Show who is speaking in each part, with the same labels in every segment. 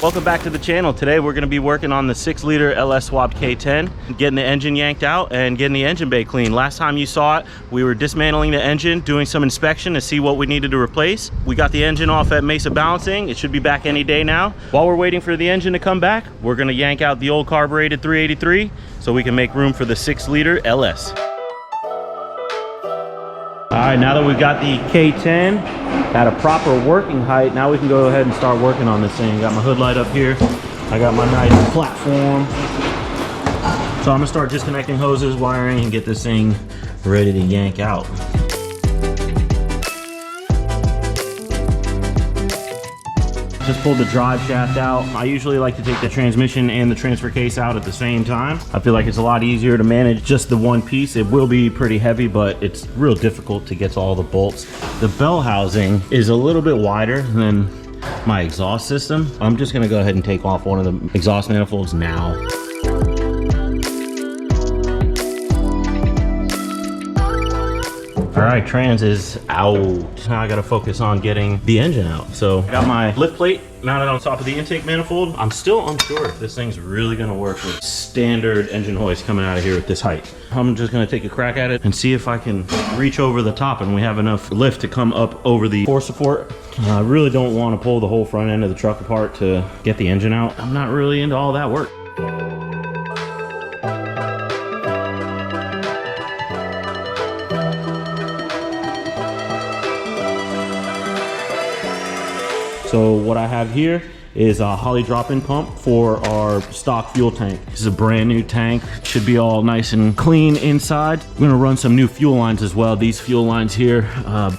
Speaker 1: Welcome back to the channel. Today we're going to be working on the 6-liter LS swapped K10, getting the engine yanked out and getting the engine bay clean. Last time you saw it, we were dismantling the engine, doing some inspection to see what we needed to replace. We got the engine off at Mesa Balancing. It should be back any day now. While we're waiting for the engine to come back, we're going to yank out the old carbureted 383 so we can make room for the 6-liter LS. All right, now that we've got the K10 at a proper working height, now we can go ahead and start working on this thing. Got my hood light up here. I got my nice platform. So I'm gonna start disconnecting hoses, wiring, and get this thing ready to yank out. Just pulled the drive shaft out. I usually like to take the transmission and the transfer case out at the same time. I feel like it's a lot easier to manage just the one piece. It will be pretty heavy, but it's real difficult to get to all the bolts. The bell housing is a little bit wider than my exhaust system. I'm just gonna go ahead and take off one of the exhaust manifolds now. All right, trans is out. Now I gotta focus on getting the engine out. So I got my lift plate mounted on top of the intake manifold. I'm still unsure if this thing's really gonna work with standard engine hoist coming out of here at this height. I'm just gonna take a crack at it and see if I can reach over the top and we have enough lift to come up over the floor support. I really don't wanna pull the whole front end of the truck apart to get the engine out. I'm not really into all that work. So what I have here is a Holley drop-in pump for our stock fuel tank. This is a brand new tank. Should be all nice and clean inside. We're gonna run some new fuel lines as well. These fuel lines here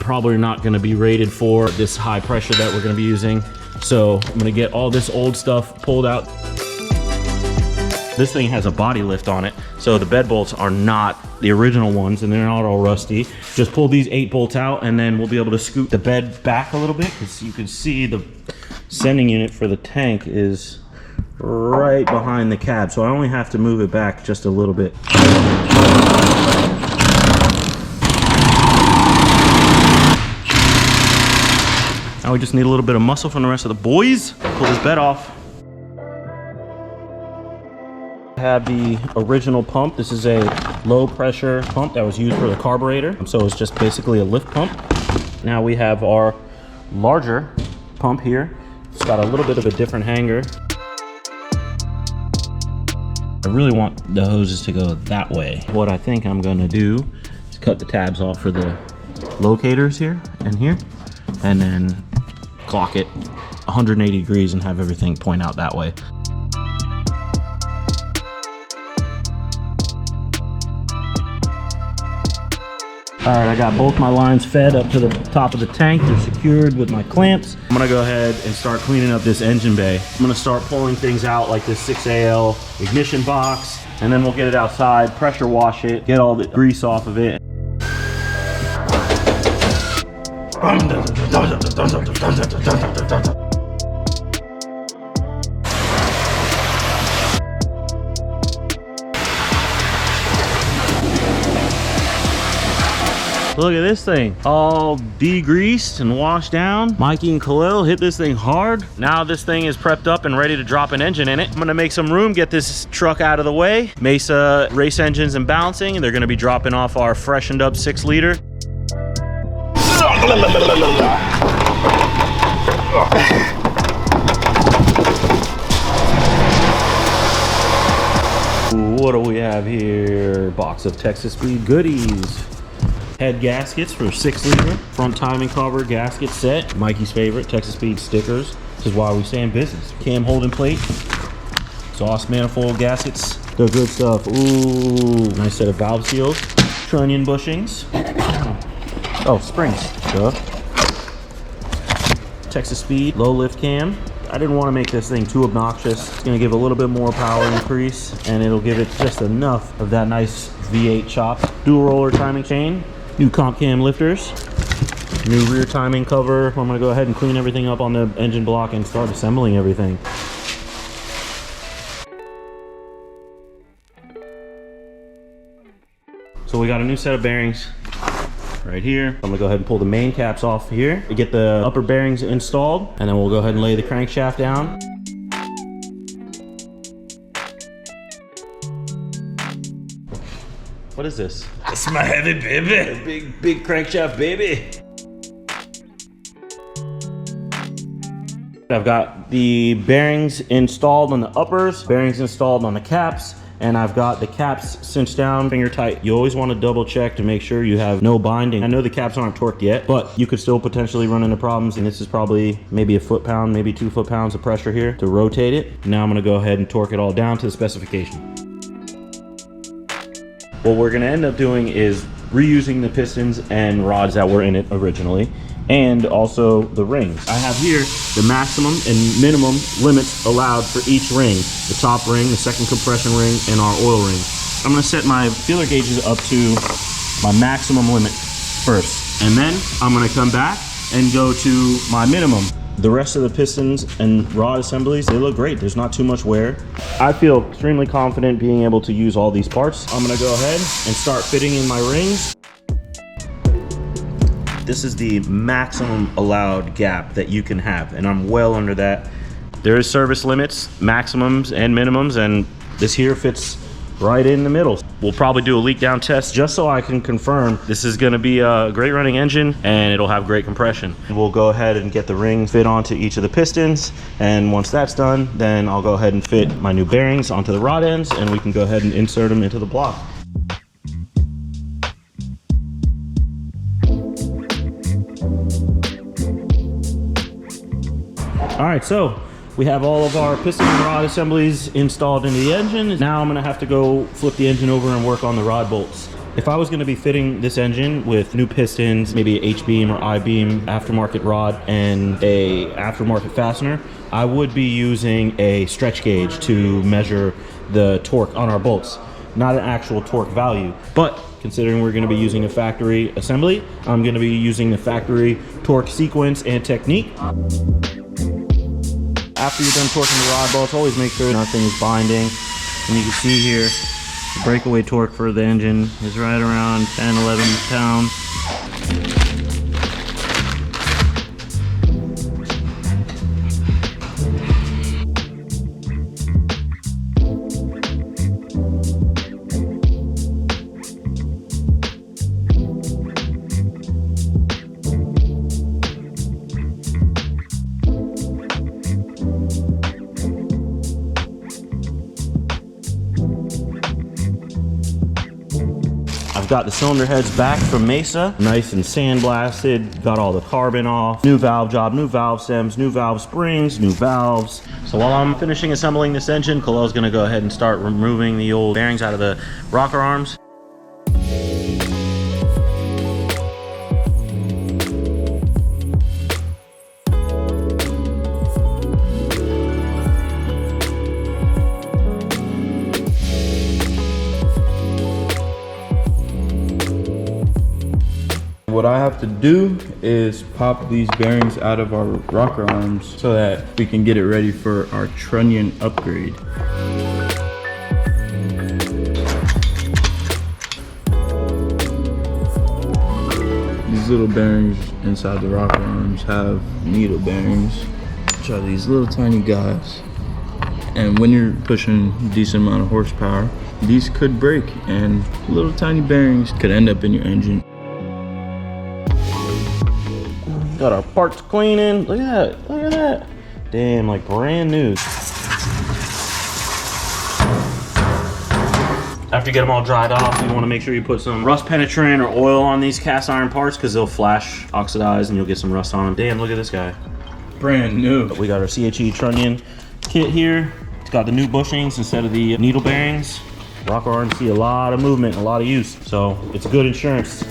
Speaker 1: probably not gonna be rated for this high pressure that we're gonna be using. So I'm gonna get all this old stuff pulled out. This thing has a body lift on it, so the bed bolts are not the original ones and they're not all rusty. Just pull these 8 bolts out and then we'll be able to scoot the bed back a little bit because you can see the sending unit for the tank is right behind the cab. So I only have to move it back just a little bit. Now we just need a little bit of muscle from the rest of the boys. Pull this bed off. Have the original pump. This is a low pressure pump that was used for the carburetor, so it's just basically a lift pump. Now we have our larger pump here. It's got a little bit of a different hanger. I really want the hoses to go that way. What I think I'm going to do is cut the tabs off for the locators here and here, and then clock it 180 degrees and have everything point out that way. All right, I got both my lines fed up to the top of the tank. They're secured with my clamps. I'm gonna go ahead and start cleaning up this engine bay. I'm gonna start pulling things out like this 6AL ignition box, and then we'll get it outside, pressure wash it, get all the grease off of it. Look at this thing, all degreased and washed down. Mikey and Khalil hit this thing hard. Now this thing is prepped up and ready to drop an engine in it. I'm gonna make some room, get this truck out of the way. Mesa race engines and balancing. They're gonna be dropping off our freshened up 6-liter. What do we have here? Box of Texas Speed goodies. Head gaskets for 6-liter, front timing cover gasket set, Mikey's favorite, Texas Speed stickers. This is why we stay in business. Cam holding plate, exhaust manifold gaskets, the good stuff. Ooh, nice set of valve seals, trunnion bushings. Oh, springs, duh. Texas Speed, low lift cam. I didn't want to make this thing too obnoxious. It's going to give a little bit more power increase, and it'll give it just enough of that nice V8 chop. Dual roller timing chain. New comp cam lifters, new rear timing cover. I'm gonna go ahead and clean everything up on the engine block and start assembling everything. So we got a new set of bearings right here. I'm gonna go ahead and pull the main caps off here to get the upper bearings installed, and then we'll go ahead and lay the crankshaft down. What is this?
Speaker 2: It's my heavy baby.
Speaker 1: Big crankshaft baby. I've got the bearings installed on the uppers, bearings installed on the caps, and I've got the caps cinched down, finger tight. You always want to double check to make sure you have no binding. I know the caps aren't torqued yet, but you could still potentially run into problems, and this is probably maybe a foot-pound, maybe 2 foot-pounds of pressure here to rotate it. Now I'm gonna go ahead and torque it all down to the specification. What we're gonna end up doing is reusing the pistons and rods that were in it originally, and also the rings. I have here the maximum and minimum limits allowed for each ring. The top ring, the second compression ring, and our oil ring. I'm gonna set my feeler gauges up to my maximum limit first. And then I'm gonna come back and go to my minimum. The rest of the pistons and rod assemblies, they look great. There's not too much wear. I feel extremely confident being able to use all these parts. I'm gonna go ahead and start fitting in my rings. This is the maximum allowed gap that you can have, and I'm well under that. There is service limits, maximums and minimums, and this here fits right in the middle. We'll probably do a leak down test just so I can confirm this is gonna be a great running engine and it'll have great compression. We'll go ahead and get the rings fit onto each of the pistons, and once that's done, then I'll go ahead and fit my new bearings onto the rod ends, and we can go ahead and insert them into the block. All right, so we have all of our piston and rod assemblies installed into the engine. Now I'm gonna have to go flip the engine over and work on the rod bolts. If I was gonna be fitting this engine with new pistons, maybe a H-beam or I-beam aftermarket rod and a aftermarket fastener, I would be using a stretch gauge to measure the torque on our bolts, not an actual torque value. But considering we're gonna be using a factory assembly, I'm gonna be using the factory torque sequence and technique. After you're done torquing the rod bolts, always make sure nothing is binding. And you can see here, the breakaway torque for the engine is right around 10, 11 pounds. I've got the cylinder heads back from Mesa, nice and sandblasted, got all the carbon off, new valve job, new valve stems, new valve springs, new valves. So while I'm finishing assembling this engine, Khalil's gonna go ahead and start removing the old bearings out of the rocker arms.
Speaker 2: What I have to do is pop these bearings out of our rocker arms so that we can get it ready for our trunnion upgrade. These little bearings inside the rocker arms have needle bearings, which are these little tiny guys. And when you're pushing a decent amount of horsepower, these could break and little tiny bearings could end up in your engine.
Speaker 1: Got our parts cleaning. Look at that. Look at that. Damn, like brand new. After you get them all dried off, you want to make sure you put some rust penetrant or oil on these cast iron parts because they'll flash, oxidize, and you'll get some rust on them. Damn, look at this guy.
Speaker 2: Brand new.
Speaker 1: We got our CHE Trunnion Kit here. It's got the new bushings instead of the needle bearings. Rocker arms see a lot of movement, a lot of use, so it's good insurance.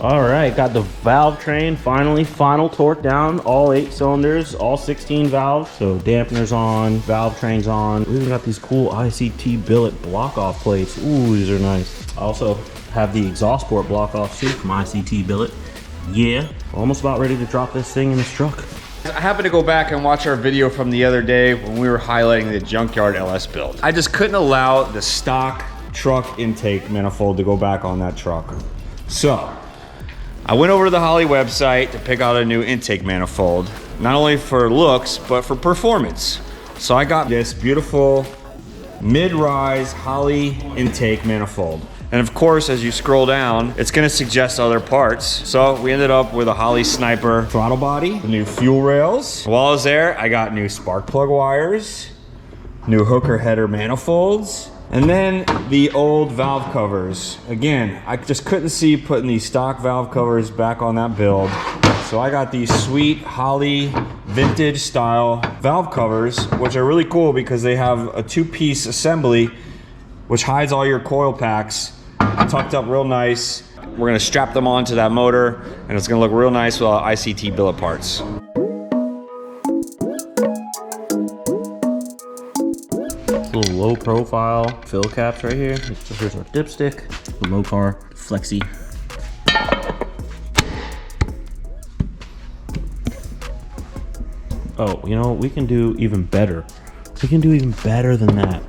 Speaker 1: All right, got the valve train final torque down, all 8 cylinders, all 16 valves. So dampeners on, valve trains on. We even got these cool ICT billet block off plates. Ooh, these are nice. I also have the exhaust port block off too from ICT billet. Yeah, almost about ready to drop this thing in this truck.
Speaker 3: I happened to go back and watch our video from the other day when we were highlighting the junkyard LS build. I just couldn't allow the stock truck intake manifold to go back on that truck. So I went over to the Holley website to pick out a new intake manifold, not only for looks, but for performance. So I got this beautiful mid-rise Holley intake manifold. And of course, as you scroll down, it's gonna suggest other parts. So we ended up with a Holley Sniper throttle body, the new fuel rails. While I was there, I got new spark plug wires, new hooker header manifolds, and then the old valve covers. Again, I just couldn't see putting these stock valve covers back on that build. So I got these sweet Holley vintage style valve covers, which are really cool because they have a two-piece assembly which hides all your coil packs, tucked up real nice. We're gonna strap them onto that motor and it's gonna look real nice with all ICT billet parts.
Speaker 1: Little low profile fill caps right here. Here's our dipstick, the low car flexi. Oh, you know, we can do even better. We can do even better than that.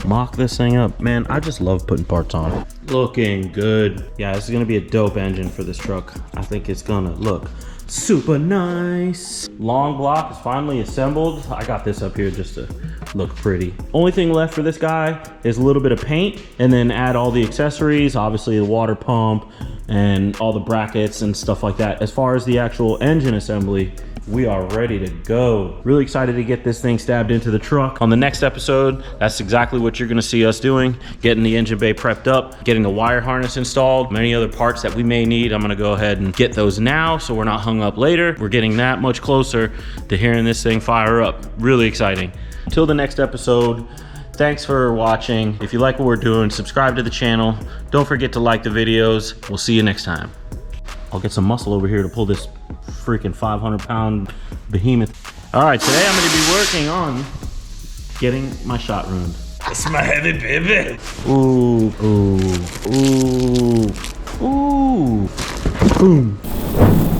Speaker 1: Mock this thing up. Man, I just love putting parts on. Looking good. Yeah, this is gonna be a dope engine for this truck. I think it's gonna look super nice. Long block is finally assembled. I got this up here just to look pretty. Only thing left for this guy is a little bit of paint and then add all the accessories, obviously the water pump and all the brackets and stuff like that. As far as the actual engine assembly, we are ready to go. Really excited to get this thing stabbed into the truck. On the next episode, that's exactly what you're gonna see us doing. Getting the engine bay prepped up, getting the wire harness installed, many other parts that we may need. I'm gonna go ahead and get those now so we're not hung up later. We're getting that much closer to hearing this thing fire up. Really exciting. Until the next episode, thanks for watching. If you like what we're doing, subscribe to the channel. Don't forget to like the videos. We'll see you next time. I'll get some muscle over here to pull this freaking 500-pound behemoth. All right, today I'm gonna be working on getting my shot ruined.
Speaker 3: That's my heavy baby.
Speaker 1: Ooh, ooh, ooh, ooh, boom.